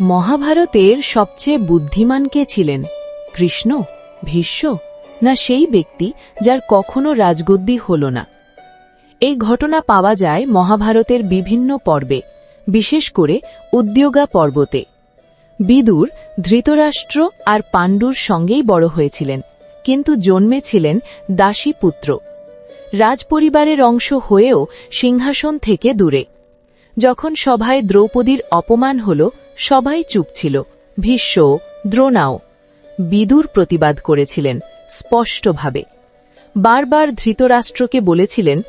মহাভারতের সবচেয়ে বুদ্ধিমান কে ছিলেন? কৃষ্ণ, ভীষ্ম, না সেই ব্যক্তি যার কখনো রাজগদ্দি হল না? এই ঘটনা পাওয়া যায় মহাভারতের বিভিন্ন পর্বে, বিশেষ করে উদ্যোগা পর্বতে। বিদুর ধৃতরাষ্ট্র আর পাণ্ডুর সঙ্গেই বড় হয়েছিলেন, কিন্তু জন্মেছিলেন দাসী পুত্র। রাজপরিবারের অংশ হয়েও সিংহাসন থেকে দূরে। যখন সভায় দ্রৌপদীর অপমান হল, সবাই চুপ ছিল, ভীষ্ম, দ্রোণাও। বিদুর প্রতিবাদ করেছিলেন স্পষ্টভাবে। বারবার ধৃতরাষ্ট্রকে বলেছিলেন,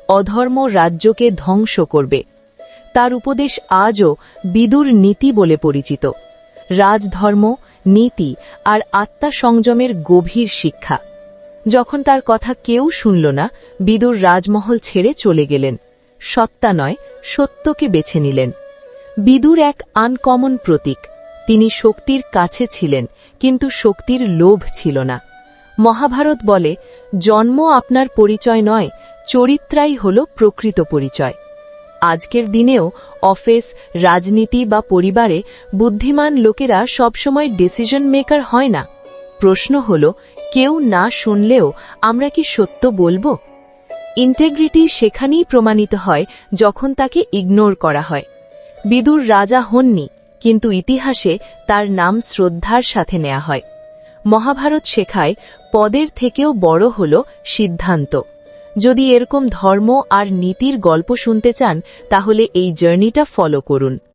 অধর্ম রাজ্যকে ধ্বংস করবে। তার উপদেশ আজও বিদুর নীতি বলে পরিচিত। রাজধর্ম, নীতি আর আত্মা সংযমের গভীর শিক্ষা। যখন তার কথা কেউ শুনল না, বিদুর রাজমহল ছেড়ে চলে গেলেন। সত্তা নয়, সত্যকে বেছে নিলেন। বিদুর এক আনকমন প্রতীক। তিনি শক্তির কাছে ছিলেন, কিন্তু শক্তির লোভ ছিল না। মহাভারত বলে, জন্ম আপনার পরিচয় নয়, চরিত্রাই হল প্রকৃত পরিচয়। আজকের দিনেও অফিস, রাজনীতি বা পরিবারে বুদ্ধিমান লোকেরা সবসময় ডিসিশন মেকার হয় না। প্রশ্ন হল, কেউ না শুনলেও আমরা কি সত্য বলবো? ইন্টেগ্রিটি সেখানেই প্রমাণিত হয় যখন তাকে ইগনোর করা হয়। বিদুর রাজা হননি, কিন্তু ইতিহাসে তার নাম শ্রদ্ধার সাথে নেওয়া হয়। মহাভারত শেখায়, পদের থেকেও বড় হল সিদ্ধান্ত। যদি এরকম ধর্ম আর নীতির গল্প শুনতে চান, তাহলে এই জার্নিটা ফলো করুন।